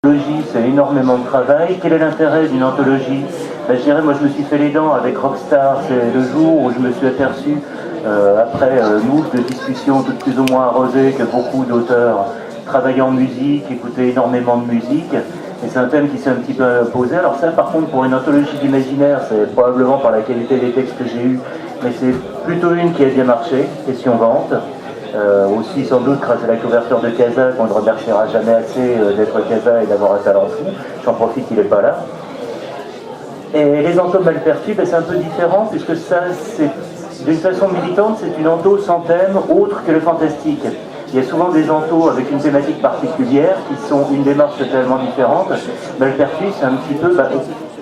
L'anthologie, c'est énormément de travail. Quel est l'intérêt d'une anthologie? Je dirais, moi je me suis fait les dents avec Rockstar. C'est le jour où je me suis aperçu, après moult de discussions toutes plus ou moins arrosées, que beaucoup d'auteurs travaillaient en musique, écoutaient énormément de musique. Et c'est un thème qui s'est un petit peu posé. Alors ça, par contre, pour une anthologie d'imaginaire, c'est probablement par la qualité des textes que j'ai eus, mais c'est plutôt une qui a bien marché, question vente. Aussi sans doute grâce à la couverture de Casa, qu'on ne remerciera jamais assez d'être Casa et d'avoir un talent fou. J'en profite, il n'est pas là. Et les anthos mal perçus, ben, c'est un peu différent, puisque ça, c'est d'une façon militante, c'est une antho sans thème autre que le fantastique. Il y a souvent des anthos avec une thématique particulière qui sont une démarche totalement différente. Mal perçu, c'est un petit peu...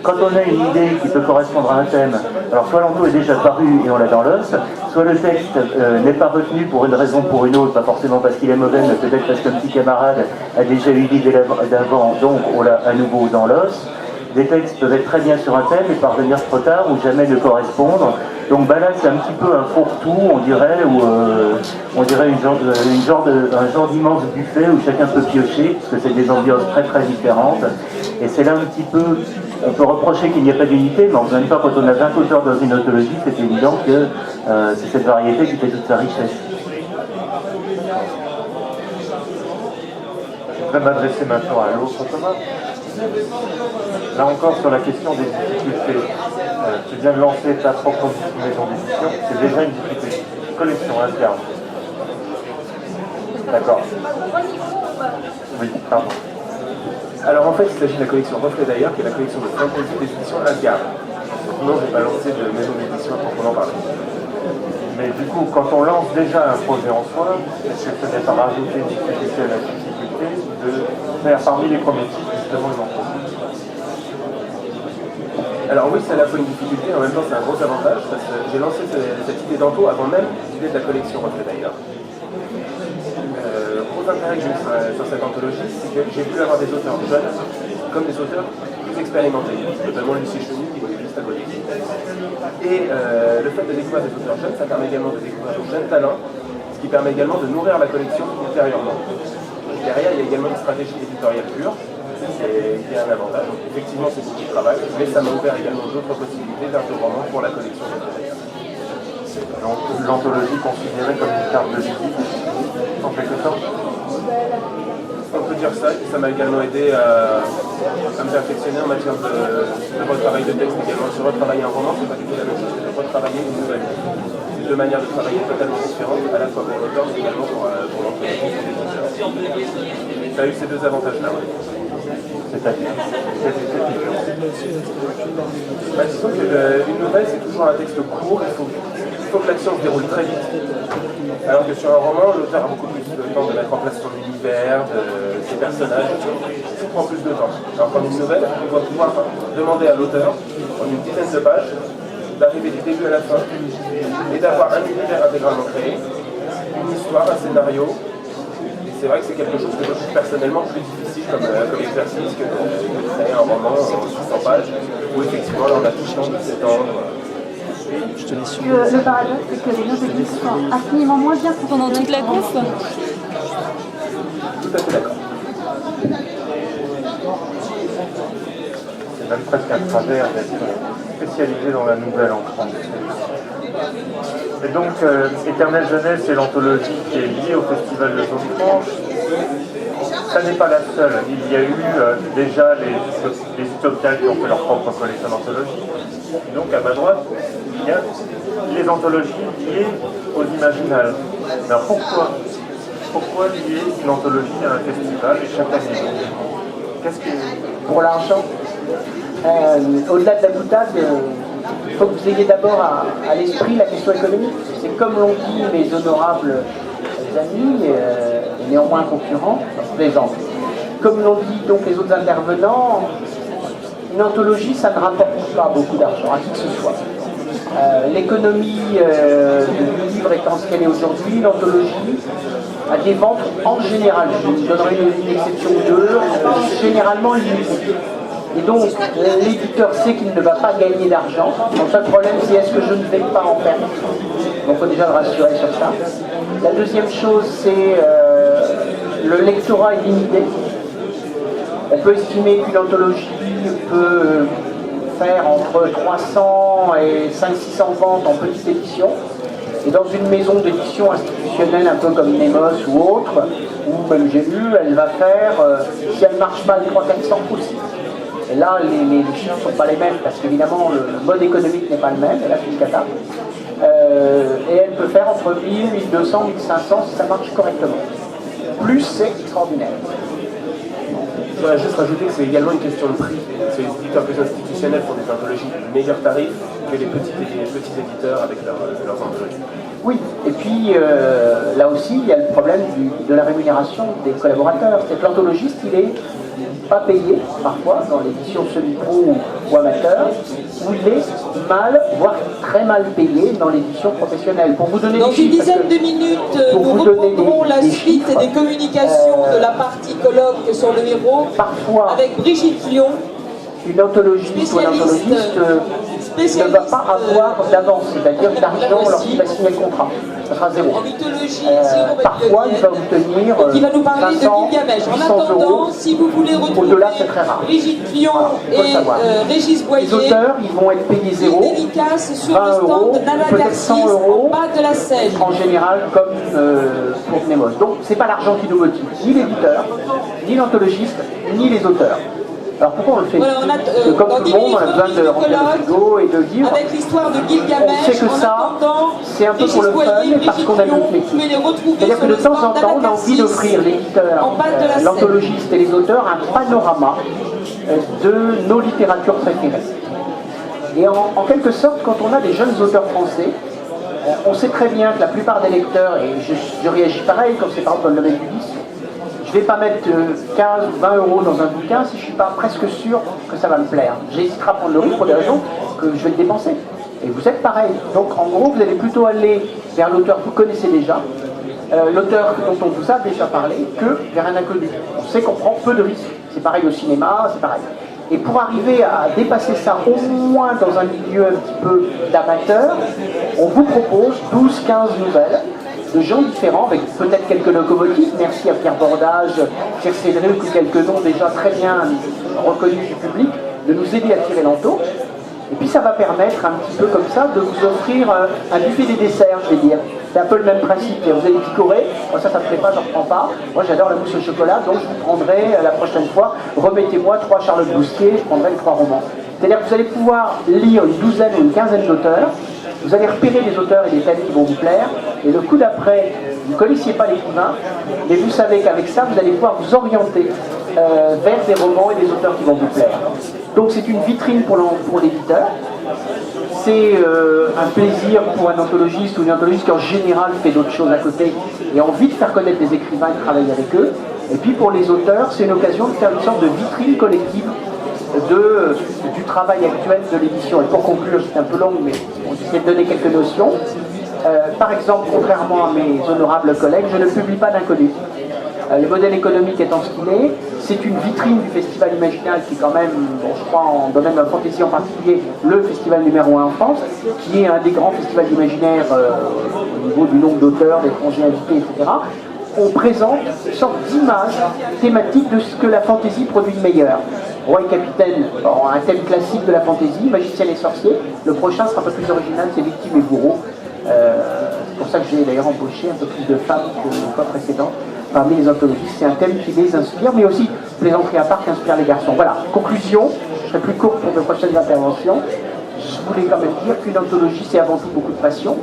quand on a une idée qui peut correspondre à un thème, alors soit l'antho est déjà paru et on l'a dans l'os, soit le texte n'est pas retenu pour une raison ou pour une autre, pas forcément parce qu'il est mauvais, mais peut-être parce qu'un petit camarade a déjà eu l'idée d'avant, donc on l'a à nouveau dans l'os. Des textes peuvent être très bien sur un thème et parvenir trop tard ou jamais ne correspondre. Donc là, c'est un petit peu un fourre-tout, on dirait, ou on dirait un genre d'immense buffet où chacun peut piocher, parce que c'est des ambiances très très différentes. Et c'est là un petit peu, on peut reprocher qu'il n'y a pas d'unité, mais en même temps, quand on a 20 auteurs dans une anthologie, c'est évident que c'est cette variété qui fait toute sa richesse. Je voudrais m'adresser maintenant à l'autre Thomas. Là encore sur la question des difficultés, tu viens de lancer ta propre maison d'édition, c'est déjà une difficulté. Collection Asgard. D'accord. Oui, pardon. Alors en fait, il s'agit de la collection Reflet d'ailleurs, qui est la collection de fantasy des éditions Asgard. Non, je n'ai pas lancé de maison d'édition à proprement parler. Mais du coup, quand on lance déjà un projet en soi, est-ce que ce n'est pas rajouter une difficulté à la difficulté de faire parmi les premiers titres justement une entreprise? Alors oui, c'est à la fois une difficulté, en même temps c'est un gros avantage, parce que j'ai lancé cette idée d'antho avant même l'idée de la collection Reflet d'ailleurs. Gros intérêt que j'ai eu sur cette anthologie, c'est que j'ai pu avoir des auteurs jeunes comme des auteurs plus expérimentés, notamment Lucie Chenu qui est juste à côté. Et le fait de découvrir des auteurs jeunes, ça permet également de découvrir de jeunes talents, ce qui permet également de nourrir la collection ultérieurement. Derrière, il y a également une stratégie éditoriale pure, qui est un avantage. Donc, effectivement, c'est beaucoup de travail, mais ça m'a ouvert également d'autres possibilités d'art de roman pour la collection. Donc l'anthologie considérée comme une carte de visite, en quelque sorte? On peut dire ça, et ça m'a également aidé à me perfectionner en matière de retravail de texte également. Se retravailler un roman, c'est pas du tout la même chose que de retravailler une nouvelle. C'est deux manières de travailler totalement différentes, à la fois pour l'auteur, mais également pour l'anthologie et les auteurs. Ça a eu ces deux avantages-là. C'est-à-dire disons qu'une nouvelle, c'est toujours un texte court, il faut que l'action se déroule très vite. Alors que sur un roman, l'auteur a beaucoup plus de temps de mettre en place son univers, ses personnages, tout prend plus de temps. Alors qu'en une nouvelle, on va pouvoir demander à l'auteur, en une dizaine de pages, d'arriver du début à la fin, et d'avoir un univers intégralement créé, une histoire, un scénario. Et c'est vrai que c'est quelque chose que je trouve personnellement plus difficile comme exercice que de créer un roman en 600 pages, où effectivement, là, on a tout le temps de s'étendre. Le paradoxe, c'est que les notes techniques sont infiniment moins bien que pendant toute la conf. Tout à fait d'accord. C'est même presque un travers d'être spécialisé dans la nouvelle en France. Et donc, Éternelle Jeunesse est l'anthologie qui est liée au Festival de Zone Franche. Ça n'est pas la seule. Il y a eu déjà les utopiens qui ont fait leur propre collection d'anthologie. Donc, à ma droite, il y a les anthologies liées aux imaginales. Alors, pourquoi lier une anthologie à un festival et chaque année? Qu'est-ce qui est... Pour l'argent, au-delà de la boutade, il faut que vous ayez d'abord à l'esprit la question économique. C'est comme l'ont dit mes honorables amis, et néanmoins concurrents, je plaisante. Comme l'ont dit donc les autres intervenants, une anthologie, ça ne rapporte pas beaucoup d'argent à qui que ce soit. L'économie du livre étant ce qu'elle est aujourd'hui, l'anthologie a des ventes en général, je donnerai une exception ou deux, généralement limitées. Et donc, l'éditeur sait qu'il ne va pas gagner d'argent. Donc, le problème, c'est est-ce que je ne vais pas en perdre? Donc, il faut déjà le rassurer sur ça. La deuxième chose, c'est le lectorat est limité. On peut estimer qu'une anthologie peut faire entre 300 et 500-600 ventes en petite édition. Et dans une maison d'édition institutionnelle, un peu comme Nemos ou autre, ou même j'ai lu, elle va faire, si elle marche mal, 300-400 aussi. Et là, les chiffres ne sont pas les mêmes, parce qu'évidemment, le mode économique n'est pas le même, et là, c'est une cata. Et elle peut faire entre 1000, 1200, 1500 si ça marche correctement. Plus, c'est extraordinaire. Je voudrais juste rajouter que c'est également une question de prix. C'est les éditeurs plus institutionnels font des anthologies de meilleurs tarifs que les petits éditeurs avec leurs anthologies. Oui, et puis là aussi, il y a le problème de la rémunération des collaborateurs. C'est que l'anthologiste, il est pas payé, parfois, dans l'édition semi-pro ou amateur, ou il est mal, voire très mal payé dans l'édition professionnelle. Pour vous donner dans des une chiffres, dizaine de minutes, nous reprendrons la suite des communications de la partie colloque sur le héros parfois, avec Brigitte Lyon, une anthologiste ou un anthologiste ne va pas avoir d'avance, c'est-à-dire d'argent lorsqu'il va signer le contrat. Ça sera zéro. en mythologie, Parfois, il va obtenir qui va nous parler 500, de Gilgamesh. En 800 attendant, euros. si vous voulez retrouver Au-delà, c'est très rare. Brigitte Lyon Voilà, faut le savoir. et Régis Boyer, Les auteurs, ils vont être payés zéro, une dédicace sur 20 le stand euros, de Nana peut-être Garcis 100 euros. en bas de la scène. en général, comme pour Nemos. Donc, c'est pas l'argent qui nous motive, ni l'éditeur, ni l'anthologiste, ni les auteurs. Alors pourquoi on le fait? Voilà, on a, Parce que comme dans tout 10 le monde, on a minutes, besoin de remplir le frigo et de vivre. Avec l'histoire de On Gilgamesh, sait que en ça, attendant, c'est un peu pour le fun et parce qu'on aime notre métier. C'est-à-dire que de temps en temps, on a envie d'offrir l'éditeur, l'anthologiste et les auteurs un panorama de nos littératures préférées. Et en quelque sorte, quand on a des jeunes auteurs français, on sait très bien que la plupart des lecteurs, et je réagis pareil quand c'est par exemple dans le domaine du disque, je ne vais pas mettre 15 ou 20 euros dans un bouquin si je ne suis pas presque sûr que ça va me plaire. J'hésiterai à prendre le risque pour des raisons que je vais le dépenser. Et vous êtes pareil. Donc en gros, vous allez plutôt aller vers l'auteur que vous connaissez déjà, l'auteur dont on vous a déjà parlé, que vers un inconnu. On sait qu'on prend peu de risques. C'est pareil au cinéma, c'est pareil. Et pour arriver à dépasser ça, au moins dans un milieu un petit peu d'amateur, on vous propose 12-15 nouvelles de gens différents, avec peut-être quelques locomotives. Merci à Pierre Bordage, Pierre Cédric ou quelques noms déjà très bien reconnus du public, de nous aider à tirer l'entot. Et puis ça va permettre un petit peu comme ça de vous offrir un buffet des desserts, je vais dire. C'est un peu le même principe. Et vous allez picorer, moi ça ne me plaît pas, j'en reprends pas. Moi j'adore la mousse au chocolat, donc je vous prendrai la prochaine fois, remettez-moi 3 Charlotte Bousquet, je prendrai les 3 romans. C'est-à-dire que vous allez pouvoir lire une douzaine ou une quinzaine d'auteurs, vous allez repérer les auteurs et les thèmes qui vont vous plaire, et le coup d'après, vous ne connaissiez pas l'écrivain, mais vous savez qu'avec ça, vous allez pouvoir vous orienter vers des romans et des auteurs qui vont vous plaire. Donc c'est une vitrine pour l'éditeur, c'est un plaisir pour un anthologiste ou une anthologiste qui en général fait d'autres choses à côté et a envie de faire connaître des écrivains et de travailler avec eux. Et puis pour les auteurs, c'est une occasion de faire une sorte de vitrine collective du travail actuel de l'édition. Et pour conclure, c'est un peu long, mais on essaie de donner quelques notions. Par exemple, contrairement à mes honorables collègues, je ne publie pas d'inconnus. Le modèle économique étant ce qu'il est, c'est une vitrine du Festival Imaginal qui est quand même, bon, je crois en domaine de la fantaisie en particulier, le festival numéro 1 en France, qui est un des grands festivals imaginaires au niveau du nombre d'auteurs, d'étrangers invités, etc. On présente une sorte d'image thématique de ce que la fantaisie produit de meilleur. Roi et capitaine, un thème classique de la fantaisie, magicien et sorcier. Le prochain sera un peu plus original, c'est victime et bourreau. C'est pour ça que j'ai d'ailleurs embauché un peu plus de femmes que les fois précédentes parmi les anthologistes. C'est un thème qui les inspire, mais aussi plaisanterie à part qui inspire les garçons. Voilà, conclusion, je serai plus court pour mes prochaines interventions. Je voulais quand même dire qu'une anthologie, c'est avant tout beaucoup de passion,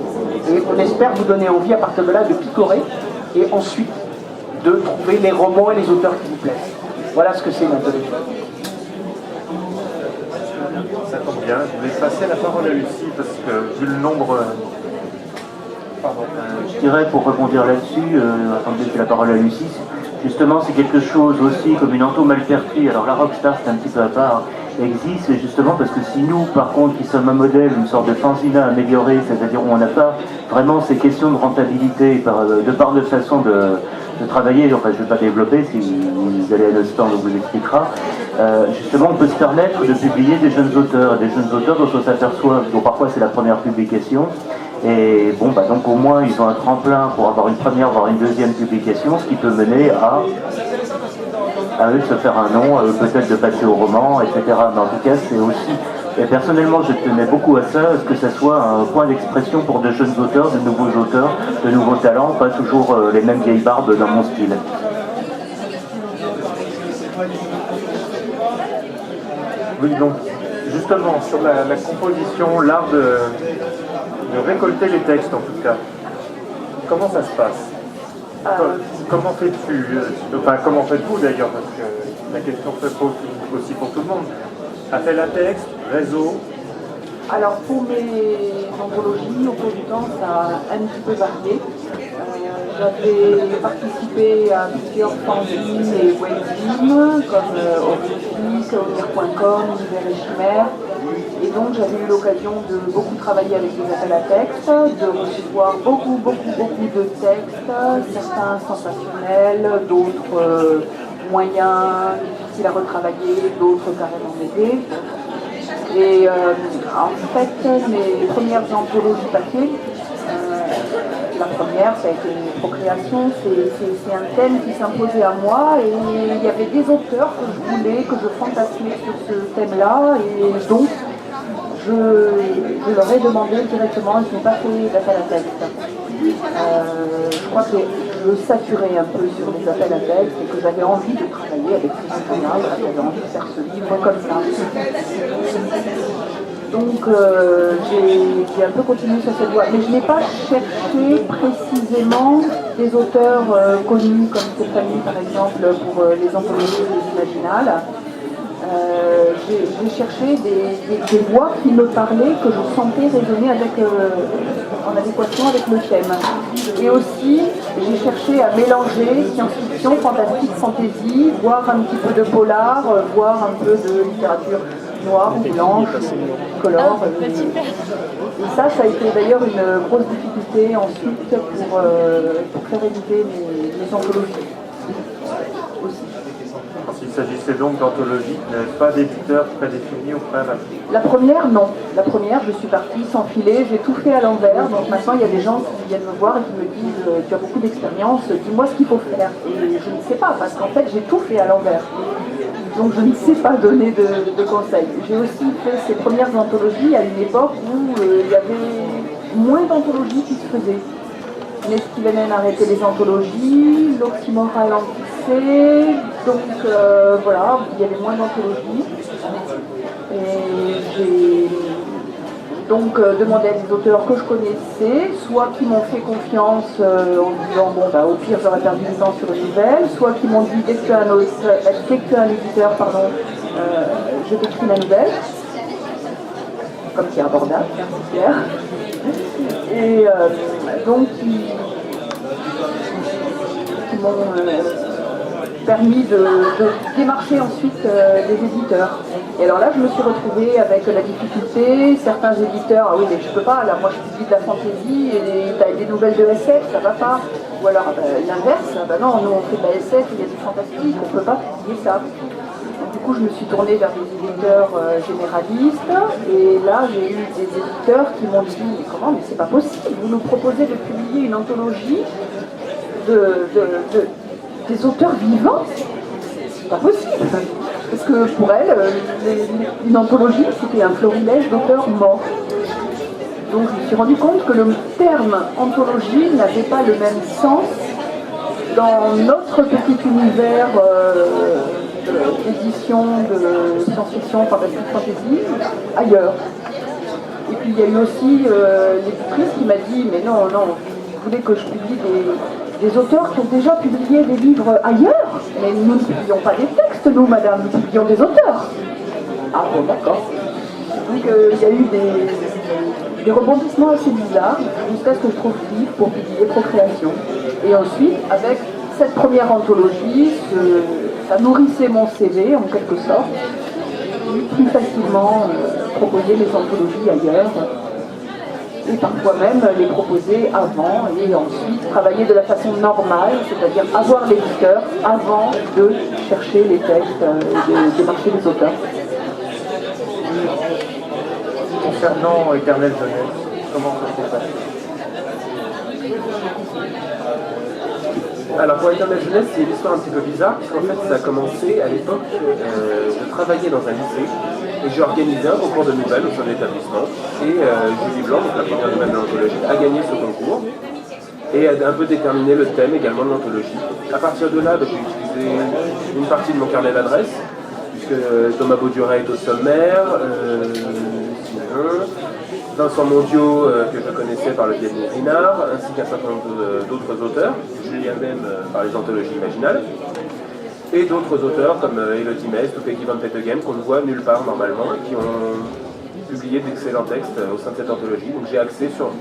et on espère vous donner envie à partir de là de picorer, et ensuite de trouver les romans et les auteurs qui vous plaisent. Voilà ce que c'est une anthologie. Ça tombe bien, je vais passer la parole à Lucie, parce que vu le nombre... Je dirais, pour rebondir là-dessus, avant de laisser la parole à Lucie, justement c'est quelque chose aussi comme une anto malpertuis. Alors la Rockstar c'est un petit peu à part, existe justement parce que si nous par contre qui sommes un modèle, une sorte de fanzina amélioré, c'est-à-dire où on n'a pas vraiment ces questions de rentabilité de par notre façon de travailler, enfin je ne vais pas développer, si vous allez à notre stand on vous expliquera, justement on peut se permettre de publier des jeunes auteurs dont on s'aperçoit, dont parfois c'est la première publication. Et bon, bah donc au moins ils ont un tremplin pour avoir une première, voire une deuxième publication, ce qui peut mener à à eux de se faire un nom, à eux peut-être de passer au roman, etc. Mais en tout cas, c'est aussi, et personnellement je tenais beaucoup à ça, à ce que ça soit un point d'expression pour de jeunes auteurs, de nouveaux auteurs, de nouveaux talents, pas toujours les mêmes vieilles barbes dans mon style. Oui, donc justement, sur la composition, l'art de récolter les textes en tout cas, comment ça se passe? Comment fais-tu? Enfin, comment faites-vous d'ailleurs? Parce que la question se pose aussi pour tout le monde. Appel à texte, réseau? Alors pour mes anthologies, au cours du temps, ça a un petit peu varié. J'avais participé à plusieurs fanzines et webzines comme Orphique, Omir.com, Univers et Chimère. Et donc j'avais eu l'occasion de beaucoup travailler avec des appels à texte, de recevoir beaucoup de textes, certains sensationnels, d'autres moyens, difficiles à retravailler, d'autres carrément BD. Et en fait, mes premières anthologies papier, la première, ça a été Procréation, c'est un thème qui s'imposait à moi et il y avait des auteurs que je voulais, que je fantasmais sur ce thème-là et donc je leur ai demandé directement et je n'ai pas fait d'appel à texte. Je crois que je saturais un peu sur les appels à texte et que j'avais envie de travailler avec ces auteurs-là, j'avais envie de faire ce livre comme ça. Donc j'ai un peu continué sur cette voie, mais je n'ai pas cherché précisément des auteurs connus comme Stéphanie par exemple pour les anthologies imaginales. J'ai cherché des voix qui me parlaient, que je sentais résonner en adéquation avec le thème. Et aussi, j'ai cherché à mélanger science-fiction, fantastique, fantasy, voire un petit peu de polar, voire un peu de littérature noire ou blanche, color. Et ça a été d'ailleurs une grosse difficulté ensuite pour faire éditer mes anthologies aussi. Il s'agissait donc d'anthologies qui n'avaient pas d'éditeur prédéfini au préalable. La première, non. La première, je suis partie sans filet, j'ai tout fait à l'envers. Donc maintenant, il y a des gens qui viennent me voir et qui me disent tu as beaucoup d'expérience, dis-moi ce qu'il faut faire. Et je ne sais pas, parce qu'en fait, j'ai tout fait à l'envers. Donc je ne sais pas donner de conseils. J'ai aussi fait ces premières anthologies à une époque où il y avait moins d'anthologies qui se faisaient. Nestlé a arrêté les anthologies, l'Oxymore a lancé, donc voilà, il y avait moins d'anthologies. Et j'ai donc demandé à des auteurs que je connaissais, soit qui m'ont fait confiance en disant bon bah au pire j'aurais perdu du temps sur une nouvelle, soit qui m'ont dit dès que tu as un éditeur, je t'écris la nouvelle, comme c'est abordable, c'est clair. Et donc qui m'ont permis de démarcher ensuite des éditeurs. Et alors là, je me suis retrouvée avec la difficulté, certains éditeurs, ah oui, mais je peux pas, là, moi je publie de la fantaisie et t'as des nouvelles de SF, ça va pas. Ou alors l'inverse, non, nous on fait de la SF, il y a du fantastique, on peut pas publier ça. Donc, du coup, je me suis tournée vers des éditeurs généralistes, et là, j'ai eu des éditeurs qui m'ont dit, mais comment, mais c'est pas possible, vous nous proposez de publier une anthologie des auteurs vivants, c'est pas possible. Parce que pour elle, une anthologie, c'était un florilège d'auteurs morts. Donc je me suis rendu compte que le terme anthologie n'avait pas le même sens dans notre petit univers d'édition de science-fiction, fantastique, fantasy, ailleurs. Et puis il y a eu aussi l'éditrice qui m'a dit, mais non, vous voulez que je publie des auteurs qui ont déjà publié des livres ailleurs, mais nous ne publions pas des textes, nous, madame, nous publions des auteurs. Ah bon, d'accord. Donc il y a eu des rebondissements assez bizarres, jusqu'à ce que je trouve livre pour publier Procréation. Et ensuite, avec cette première anthologie, ça nourrissait mon CV, en quelque sorte, et plus facilement proposer les anthologies ailleurs. Et parfois même les proposer avant et ensuite travailler de la façon normale, c'est-à-dire avoir l'éditeur avant de chercher les textes et de démarcher les auteurs. Concernant Éternelle Jeunesse, comment ça s'est passé? Alors pour Éternelle Jeunesse, c'est une histoire un petit peu bizarre, puisqu'en fait ça a commencé à l'époque, je travaillais dans un lycée, et j'ai organisé un concours de nouvelles au sein de l'établissement, et Julie Blanc, donc la première nouvelle de l'anthologie, a gagné ce concours, et a un peu déterminé le thème également de l'anthologie. À partir de là, j'ai utilisé une partie de mon carnet d'adresses, puisque Thomas Bauduret est au sommaire, Vincent Mondiaux, que je connaissais par le biais de Rinard, ainsi qu'un certain nombre d'autres auteurs, Julien même par les anthologies imaginales, et d'autres auteurs comme Elodie Mest ou Peggy Van Petegem qu'on ne voit nulle part normalement, qui ont publié d'excellents textes au sein de cette anthologie. Donc j'ai axé sur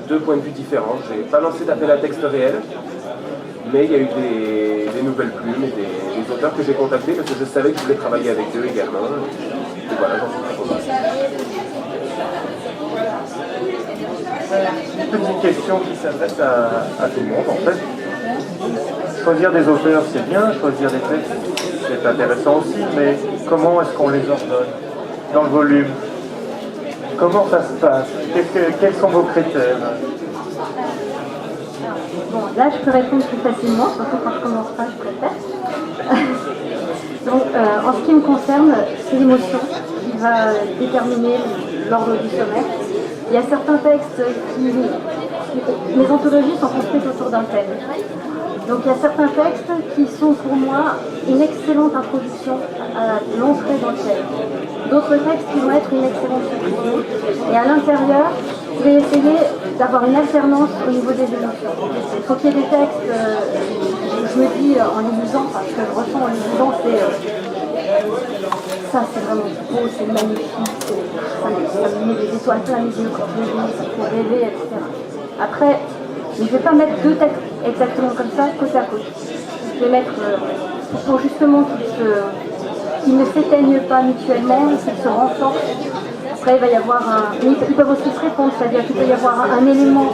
deux points de vue différents. J'ai pas lancé d'appel à texte réel, mais il y a eu des nouvelles plumes et des auteurs que j'ai contactés parce que je savais que je voulais travailler avec eux également. Et voilà, j'en suis très content. Une petite question qui s'adresse à tout le monde en fait. Choisir des auteurs c'est bien, choisir des textes c'est intéressant aussi, mais comment est-ce qu'on les ordonne dans le volume? Comment ça se passe? Quels sont vos critères? Bon, là je peux répondre plus facilement, surtout quand je commence pas, je préfère. Donc en ce qui me concerne, c'est l'émotion qui va déterminer l'ordre du sommaire. Il y a certains textes les anthologies sont construites autour d'un thème. Donc il y a certains textes qui sont pour moi une excellente introduction à l'entrée dans le thème. D'autres textes qui vont être une excellente conclusion. Et à l'intérieur, je vais essayer d'avoir une alternance au niveau des émotions. Il faut qu'il y ait des textes, je me dis en les lisant, parce que je ressens en les lisant, ça c'est vraiment beau, c'est magnifique, ça me met des étoiles plein les yeux quand je le lis, ça fait rêver, etc. Après, je ne vais pas mettre deux textes exactement comme ça, côte à côte. Je vais mettre, pour justement qu'ils ne s'éteignent pas mutuellement, qu'ils se renforcent. Après, il va y avoir ils peuvent aussi se répondre, c'est-à-dire qu'il peut y avoir un élément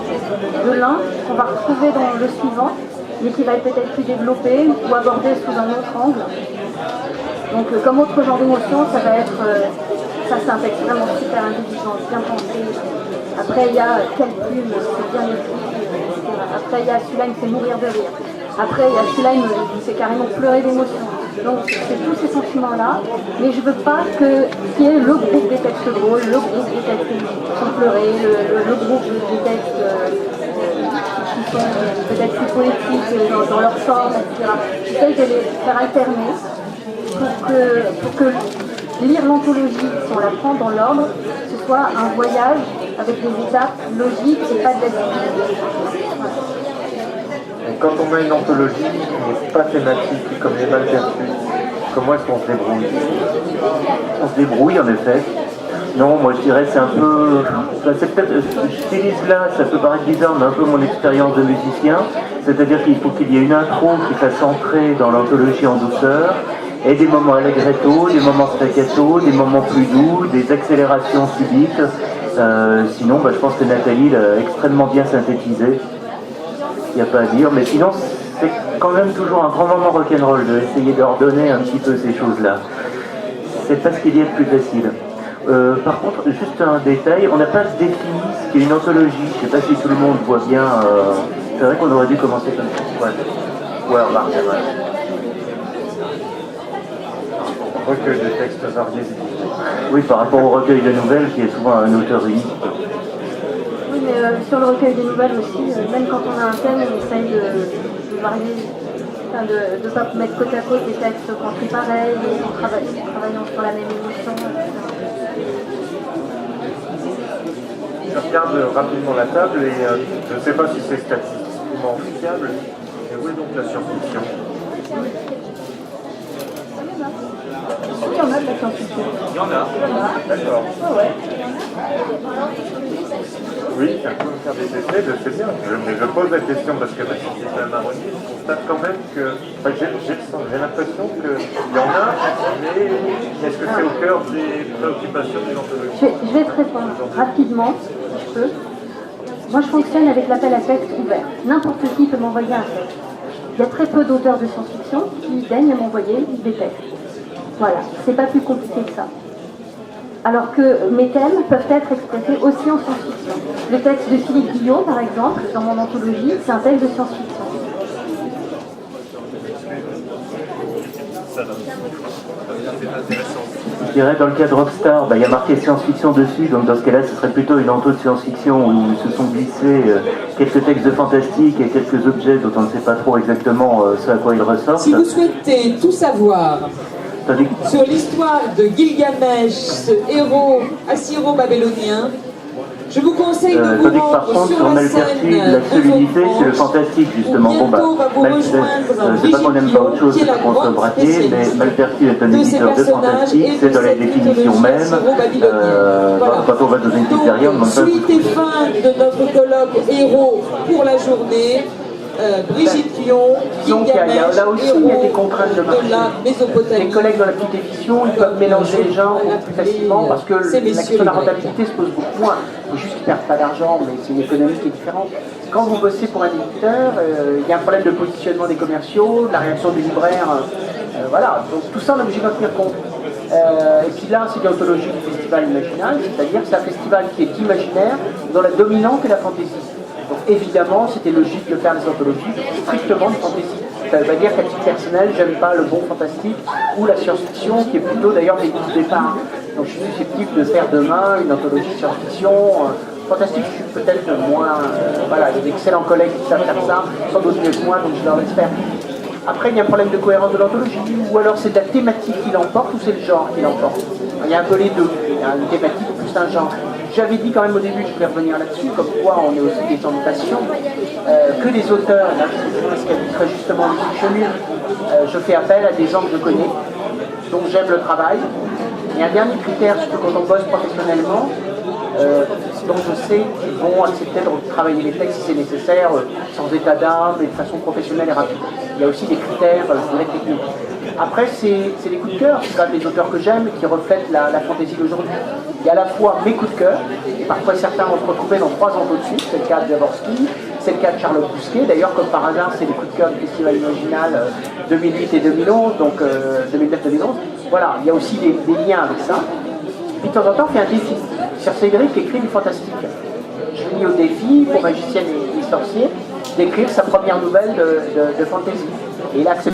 de l'un qu'on va retrouver dans le suivant, mais qui va être peut-être plus développé ou abordé sous un autre angle. Donc, comme autre genre d'émotion, ça va être, ça c'est un texte vraiment super intelligent, bien pensé. Après, il y a quelle plume, c'est bien écrit, etc. Après, il y a celui-là, il me fait mourir de rire. Après, il y a celui-là, il me fait carrément pleurer d'émotion. Donc, c'est tous ces sentiments-là, mais je ne veux pas qu'il y ait le groupe des textes drôles, le groupe des textes qui sont pleurés, le groupe des textes qui sont peut-être plus poétiques dans leur forme, etc. J'essaie de les faire alterner pour que lire l'anthologie, si on la prend dans l'ordre, ce soit un voyage avec des étapes logiques et pas de l'activité. Quand on a une anthologie qui n'est pas thématique, comme les Malperçus, comment est-ce qu'on se débrouille? On se débrouille en effet. Non, moi je dirais c'est un peu... c'est peut-être, j'utilise là, ça peut paraître bizarre, mais un peu mon expérience de musicien. C'est-à-dire qu'il faut qu'il y ait une intro qui fasse entrer dans l'anthologie en douceur, et des moments allegretto, des moments staccato, des moments plus doux, des accélérations subites. Sinon, je pense que Nathalie l'a extrêmement bien synthétisé. Il n'y a pas à dire, mais sinon, c'est quand même toujours un grand moment rock'n'roll de essayer d'ordonner un petit peu ces choses-là. C'est pas ce qu'il y a de plus facile. Par contre, juste un détail, on n'a pas défini ce qu'est une anthologie. Je ne sais pas si tout le monde voit bien. C'est vrai qu'on aurait dû commencer comme ça. Ouais, remarque, c'est vrai. Recueil de textes variés. Oui, par rapport au recueil de nouvelles, qui est souvent un auteur unique. Oui, mais sur le recueil des nouvelles aussi, même quand on a un thème, on essaye de varier, enfin de ne pas mettre côte à côte des textes construits pareils, en travaillant sur la même émotion, etc. Je regarde rapidement la table et je ne sais pas si c'est statistiquement fiable. Et où est donc la science-fiction? Il y en a de la science-fiction. Il y en a. D'accord. Ah ouais. Oui, ça peut me faire des essais, je sais bien. Mais je pose la question parce que même si c'est un marronnier, je constate quand même que... j'ai l'impression qu'il y en a, mais est-ce que c'est au cœur des préoccupations des anthologies? Je vais te répondre rapidement, si je peux. Moi, je fonctionne avec l'appel à texte ouvert. N'importe qui peut m'envoyer un texte. Il y a très peu d'auteurs de science-fiction qui daignent m'envoyer des textes. Voilà, c'est pas plus compliqué que ça. Alors que mes thèmes peuvent être expressés aussi en science-fiction. Le texte de Philippe Guillot, par exemple, dans mon anthologie, c'est un texte de science-fiction. Je dirais dans le cas de Rockstar, il y a marqué science-fiction dessus, donc dans ce cas-là, ce serait plutôt une ento de science-fiction où se sont glissés quelques textes de fantastique et quelques objets dont on ne sait pas trop exactement ce à quoi ils ressortent. Si vous souhaitez tout savoir sur l'histoire de Gilgamesh, ce héros assyro-babylonien, je vous conseille de vous tandis que par rendre contre, sur sur la Malpertuis, scène la seule unité, c'est le fantastique, justement. Bon, c'est pas qu'on n'aime pas autre chose que qu'on soit braqué, mais Malpertuis est un éditeur de fantastique, c'est dans la définition même. Quand on va dans une pizzeria, on demande pas suite et fin de notre colloque héros pour la journée. Brigitte Lyon, Donc là aussi, il y a des contraintes de marché. Mésopotamie. Les collègues dans la petite édition, ils peuvent mélanger les genres plus facilement parce que la question de la rentabilité se pose beaucoup moins. Il faut juste qu'ils ne perdent pas d'argent, mais c'est une économie qui est différente. Quand vous bossez pour un éditeur, il y a un problème de positionnement des commerciaux, de la réaction des libraires. Voilà, donc tout ça, on est obligé d'en tenir compte. Et puis là, c'est l'anthologie du festival imaginal, c'est-à-dire que c'est un festival qui est imaginaire, dont la dominante est la fantaisie. Donc évidemment, c'était logique de faire des anthologies strictement de fantasy. Ça ne veut pas dire qu'à titre personnel, j'aime pas le bon fantastique ou la science-fiction, qui est plutôt d'ailleurs mes goûts de départ. Donc je suis susceptible de faire demain une anthologie science-fiction. Fantastique, je suis peut-être moins... voilà, il y a d'excellents collègues qui savent faire ça, sans doute mieux que moi, donc je leur laisse faire. Après, il y a un problème de cohérence de l'anthologie, ou alors c'est la thématique qui l'emporte, ou c'est le genre qui l'emporte. Il y a un peu les deux. Il y a une thématique plus un genre. J'avais dit quand même au début, je voulais revenir là-dessus, comme quoi on est aussi des gens de passion, que les auteurs, et là ce qu'a dit très justement Lucie Chenu, je fais appel à des gens que je connais, dont j'aime le travail. Et un dernier critère, surtout quand on bosse professionnellement, dont je sais qu'ils vont accepter de travailler les textes si c'est nécessaire, sans état d'âme et de façon professionnelle et rapide. Il y a aussi des critères, je dirais, techniques. Après, c'est les coups de cœur, c'est quand même des auteurs que j'aime qui reflètent la fantaisie d'aujourd'hui. Il y a à la fois mes coups de cœur, et parfois certains vont se retrouver dans 3 ans au-dessus, c'est le cas de Jaworski, c'est le cas de Charlotte Bousquet, d'ailleurs comme par hasard c'est les coups de cœur du Festival Imaginal 2008 et 2011, donc 2009-2011. Voilà, il y a aussi des liens avec ça. Puis de temps en temps on fait un défi. Sur Cédric écrit une fantastique. Je lui ai mis au défi, pour magicienne et sorcier, d'écrire sa première nouvelle de fantasy. Et il a accepté.